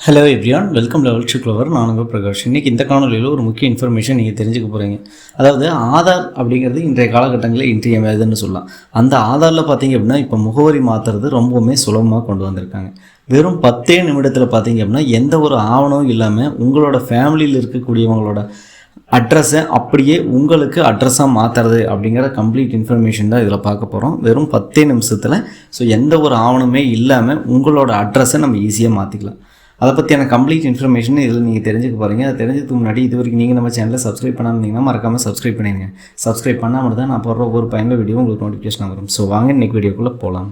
Hello everyone, welcome level to clover. நான் உங்கள் பிரகாஷ். இன்றைக்கி இந்த காணொலியில் ஒரு முக்கிய இன்ஃபர்மேஷன் நீங்கள் தெரிஞ்சுக்க போகிறீங்க. அதாவது ஆதார் அப்படிங்கிறது இன்றைய காலகட்டங்களில் இன்றியமையாதுன்னு சொல்லலாம். அந்த ஆதாரில் பார்த்தீங்க அப்படின்னா இப்போ முகவரி மாற்றுறது ரொம்பவுமே சுலபமாக கொண்டு வந்திருக்காங்க. வெறும் 10 நிமிடத்தில் பார்த்தீங்க அப்படின்னா எந்த ஒரு ஆவணமும் இல்லாமல் உங்களோட ஃபேமிலியில் இருக்கக்கூடியவங்களோட அட்ரஸை அப்படியே உங்களுக்கு அட்ரஸாக மாற்றுறது அப்படிங்கிற கம்ப்ளீட் இன்ஃபர்மேஷன் தான் இதில் பார்க்க போகிறோம். வெறும் 10 நிமிஷத்தில். ஸோ எந்த ஒரு ஆவணமே இல்லாமல் உங்களோட அட்ரஸை நம்ம ஈஸியாக மாற்றிக்கலாம். அதை பற்றியான கம்ப்ளீட் இன்ஃபர்மேஷன் இதில் நீங்கள் தெரிஞ்சுக்க போகிறீங்க. அதை தெரிஞ்சதுக்கு முன்னாடி இது வரைக்கும் நீங்கள் நம்ம சேனலை சப்ஸ்கிரைப் பண்ணாமல் இருந்தீங்கன்னா மறக்காமல் சப்ஸ்கிரைப் பண்ணிடுங்க. சப்ஸ்கிரைப் பண்ணாமல் தான் நான் போடுற ஒவ்வொரு பயனுள்ள வீடியோ உங்களுக்கு நோட்டிஃபிகேஷன் வரும். ஸோ வாங்க இன்றைக்கி வீடியோக்குள்ளே போகலாம்.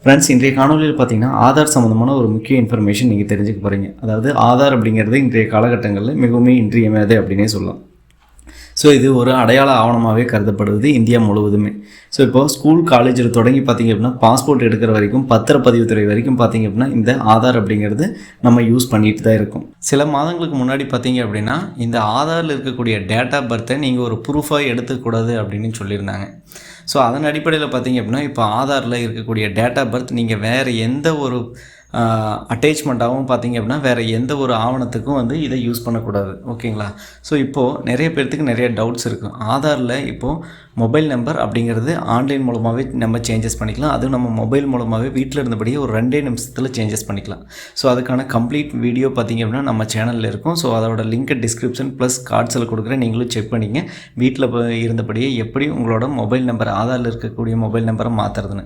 ஃப்ரெண்ட்ஸ், இன்றைய காணொலியில் பார்த்தீங்கன்னா ஆதார் சம்மந்தமான ஒரு முக்கிய இன்ஃபர்மேஷன் நீங்கள் தெரிஞ்சுக்க போகிறீங்க. அதாவது ஆதார் அப்படிங்கிறது இன்றைய காலகட்டங்களில் மிகவும் இன்றியமையாது அப்படின்னே சொல்லலாம். ஸோ இது ஒரு அடையாள ஆவணமாகவே கருதப்படுவது இந்தியா முழுவதுமே. ஸோ இப்போது ஸ்கூல் காலேஜில் தொடங்கி பார்த்திங்க அப்படின்னா பாஸ்போர்ட் எடுக்கிற வரைக்கும் பத்திரப்பதிவுத்துறை வரைக்கும் பார்த்திங்க அப்படின்னா இந்த ஆதார் அப்படிங்கிறது நம்ம யூஸ் பண்ணிட்டு தான் இருக்கும். சில மாதங்களுக்கு முன்னாடி பார்த்திங்க அப்படின்னா இந்த ஆதாரில் இருக்கக்கூடிய டேட் ஆஃப் பர்த்தை நீங்கள் ஒரு ப்ரூஃபாக எடுத்துக்கூடாது அப்படின்னு சொல்லியிருந்தாங்க. ஸோ அதன் அடிப்படையில் பார்த்திங்க அப்படின்னா இப்போ ஆதாரில் இருக்கக்கூடிய டேட் ஆஃப் பர்த் நீங்கள் வேறு எந்த ஒரு அட்டேச்மெண்ட்டாகவும் பார்த்திங்க அப்படின்னா வேறு எந்த ஒரு ஆவணத்துக்கும் இதை யூஸ் பண்ணக்கூடாது. ஓகேங்களா? ஸோ இப்போது நிறைய பேர்த்துக்கு நிறைய டவுட்ஸ் இருக்கும். ஆதாரில் இப்போது மொபைல் நம்பர் அப்படிங்கிறது ஆன்லைன் மூலமாகவே நம்ம சேஞ்சஸ் பண்ணிக்கலாம். அதுவும் நம்ம மொபைல் மூலமாகவே வீட்டில் இருந்தபடியே ஒரு 2 நிமிஷத்தில் சேஞ்சஸ் பண்ணிக்கலாம். ஸோ அதுக்கான கம்ப்ளீட் வீடியோ பார்த்திங்க அப்படின்னா நம்ம சேனலில் இருக்கும். ஸோ அதோட லிங்க்கை டிஸ்கிரிப்ஷன் ப்ளஸ் கார்ட்ஸில் கொடுக்குறேன். நீங்களும் செக் பண்ணிங்க வீட்டில் இருந்தபடியே எப்படி உங்களோட மொபைல் நம்பர் ஆதாரில் இருக்கக்கூடிய மொபைல் நம்பரை மாற்றுறதுன்னு.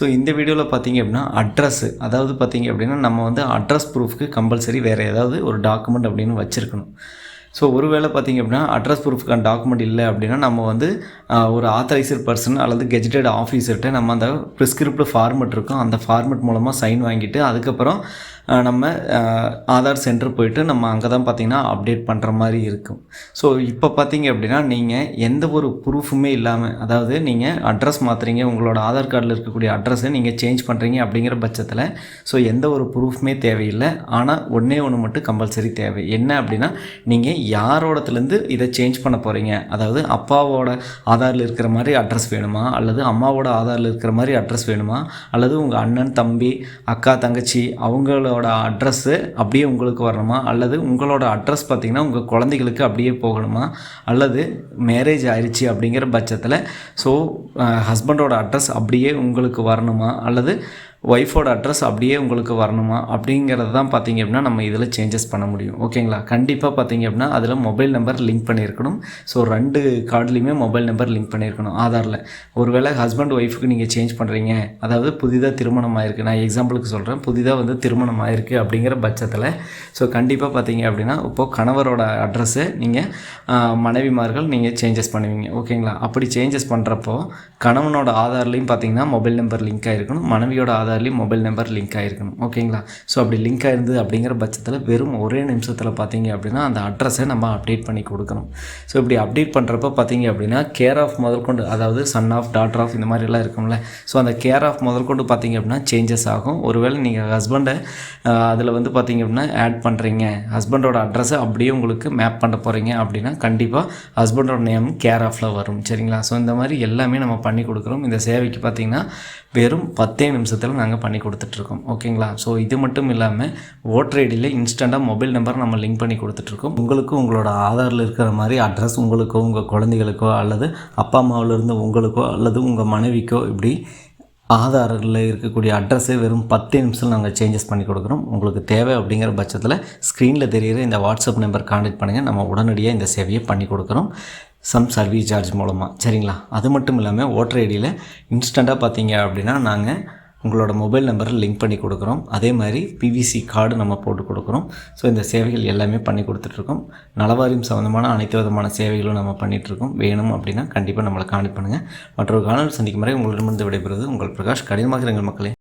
ஸோ இந்த வீடியோவில் பார்த்திங்க அப்படின்னா அட்ரஸ், அதாவது பார்த்திங்க அப்படின்னா நம்ம அட்ரஸ் ப்ரூஃப்க்கு கம்பல்சரி வேறு ஏதாவது ஒரு டாக்குமெண்ட் அப்படின்னு வச்சுருக்கணும். ஸோ ஒருவேளை பார்த்திங்க அப்படின்னா அட்ரஸ் ப்ரூஃப்க்கான டாக்குமெண்ட் இல்லை அப்படின்னா நம்ம ஒரு ஆத்தரைசர் பர்சன் அல்லது கெஜெட்டட் ஆஃபீஸர்கிட்ட நம்ம அந்த ப்ரிஸ்கிரிப்ட் ஃபார்மெட் இருக்கும். அந்த ஃபார்மெட் மூலமாக சைன் வாங்கிட்டு அதுக்கப்புறம் நம்ம ஆதார் சென்டர் போயிட்டு நம்ம அங்கே தான் பார்த்திங்கன்னா அப்டேட் பண்ணுற மாதிரி இருக்கும். ஸோ இப்போ பார்த்திங்க அப்படின்னா நீங்கள் எந்த ஒரு ப்ரூஃபுமே இல்லாமல், அதாவது நீங்கள் அட்ரஸ் மாற்றுறீங்க, உங்களோட ஆதார் கார்டில் இருக்கக்கூடிய அட்ரஸை நீங்கள் சேஞ்ச் பண்ணுறீங்க அப்படிங்கிற பட்சத்தில் ஸோ எந்த ஒரு ப்ரூஃப்மே தேவையில்லை. ஆனால் ஒன்று மட்டும் கம்பல்சரி தேவை. என்ன அப்படின்னா நீங்கள் யாரோடத்துலேருந்து இதை சேஞ்ச் பண்ண போகிறீங்க, அதாவது அப்பாவோட ஆதாரில் இருக்கிற மாதிரி அட்ரஸ் வேணுமா, அல்லது அம்மாவோட ஆதாரில் இருக்கிற மாதிரி அட்ரஸ் வேணுமா, அல்லது உங்கள் அண்ணன் தம்பி அக்கா தங்கச்சி அவங்களோட அட்ரஸ்ஸு அப்படியே உங்களுக்கு வரணுமா, அல்லது உங்களோட அட்ரஸ் பார்த்திங்கன்னா உங்கள் குழந்தைகளுக்கு அப்படியே போகணுமா, அல்லது மேரேஜ் ஆயிடுச்சு அப்படிங்கிற பட்சத்தில் ஸோ ஹஸ்பண்டோட அட்ரஸ் அப்படியே உங்களுக்கு வரணுமா, அல்லது ஒய்ஃபோட அட்ரஸ் அப்படியே உங்களுக்கு வரணுமா அப்படிங்கிறது தான் பார்த்திங்க அப்படின்னா நம்ம இதில் சேஞ்சஸ் பண்ண முடியும். ஓகேங்களா? கண்டிப்பாக பார்த்திங்க அப்படின்னா அதில் மொபைல் நம்பர் லிங்க் பண்ணியிருக்கணும். ஸோ 2 கார்டுலேயுமே மொபைல் நம்பர் லிங்க் பண்ணியிருக்கணும் ஆதாரில். ஒருவேளை ஹஸ்பண்ட் ஒய்ஃபுக்கு நீங்கள் சேஞ்ச் பண்ணுறீங்க, அதாவது புதிதாக திருமணம் ஆயிருக்கு, நான் எக்ஸாம்பிளுக்கு சொல்கிறேன், புதிதாக திருமணம் ஆயிருக்கு அப்படிங்கிற பட்சத்தில் ஸோ கண்டிப்பாக பார்த்திங்க அப்படின்னா இப்போது கணவரோட அட்ரஸை நீங்கள் மனைவிமார்கள் நீங்கள் சேஞ்சஸ் பண்ணுவீங்க. ஓகேங்களா? அப்படி சேஞ்சஸ் பண்ணுறப்போ கணவனோட ஆதார்லேயும் பார்த்திங்கன்னா மொபைல் நம்பர் லிங்க் ஆகிருக்கணும், மனைவியோட ஆதார்லேயும் மொபைல் நம்பர் லிங்க் ஆகிருக்கணும். ஓகேங்களா? ஸோ அப்படி லிங்க் ஆயிருந்தது அப்படிங்கிற பட்சத்தில் வெறும் ஒரே நிமிஷத்தில் பார்த்திங்க அப்படின்னா அந்த அட்ரஸை நம்ம அப்டேட் பண்ணி கொடுக்கணும். ஸோ இப்படி அப்டேட் பண்ணுறப்ப பார்த்திங்க அப்படின்னா கேர் ஆஃப் முதற்கொண்டு, அதாவது சன் ஆஃப் டாட்டர் ஆஃப் இந்த மாதிரிலாம் இருக்கும்ல, ஸோ அந்த கேர் ஆஃப் முதற்கொண்டு பார்த்திங்க அப்படின்னா சேஞ்சஸ் ஆகும். ஒருவேளை நீங்கள் ஹஸ்பண்டை அதில் பார்த்திங்க அப்படின்னா ஆட் பண்ணுறீங்க, ஹஸ்பண்டோட அட்ரஸை அப்படியே உங்களுக்கு மேப் பண்ண போகிறீங்க அப்படின்னா கண்டிப்பாக ஹஸ்பண்டோட நேம் கேர் ஆஃபில் வரும். சரிங்களா? ஸோ இந்த மாதிரி எல்லாமே நம்ம பண்ணி கொடுக்குறோம். இந்த சேவைக்கு பார்த்திங்கன்னா வெறும் 10 நிமிஷத்தில் நாங்கள் பண்ணி கொடுத்துட்ருக்கோம். ஓகேங்களா? ஸோ இது மட்டும் இல்லாமல் ஓட்டர் ஐடியில் இன்ஸ்டண்ட்டாக மொபைல் நம்பர் நம்ம லிங்க் பண்ணி கொடுத்துட்ருக்கோம். உங்களுக்கும் உங்களோட ஆதாரில் இருக்கிற மாதிரி அட்ரஸ் உங்களுக்கோ உங்கள் குழந்தைகளுக்கோ அல்லது அப்பா அம்மாவிலேருந்து உங்களுக்கோ அல்லது உங்கள் மனைவிக்கோ இப்படி ஆதாரில் இருக்கக்கூடிய அட்ரஸை வெறும் 10 நிமிஷத்தில் நாங்கள் சேஞ்சஸ் பண்ணி கொடுக்குறோம். உங்களுக்கு தேவை அப்படிங்கிற பட்சத்தில் ஸ்க்ரீனில் தெரிகிற இந்த வாட்ஸ்அப் நம்பர் கான்டாக்ட் பண்ணுங்கள். நம்ம உடனடியாக இந்த சேவையை பண்ணி கொடுக்குறோம் சர்வீஸ் சார்ஜ் மூலமாக. சரிங்களா? அது மட்டும் இல்லாமல் ஓட்டர் ஐடியில் இன்ஸ்டண்ட்டாக பார்த்தீங்க அப்படின்னா நாங்கள் உங்களோட மொபைல் நம்பரை லிங்க் பண்ணி கொடுக்குறோம். அதே மாதிரி பிவிசி கார்டு நம்ம போட்டு கொடுக்குறோம். ஸோ இந்த சேவைகள் எல்லாமே பண்ணி கொடுத்துட்ருக்கோம். நலவாரியம் சம்மந்தமான அனைத்து விதமான சேவைகளும் நம்ம பண்ணிகிட்ருக்கோம். வேணும் அப்படின்னா கண்டிப்பாக நம்மளை கான்டாக்ட் பண்ணுங்கள். மற்றொரு காணொலி சந்திக்கும் வரை உங்களிடமிருந்து விடைபெறுவது உங்கள் பிரகாஷ். கடினமாக இருங்கள் மக்களே.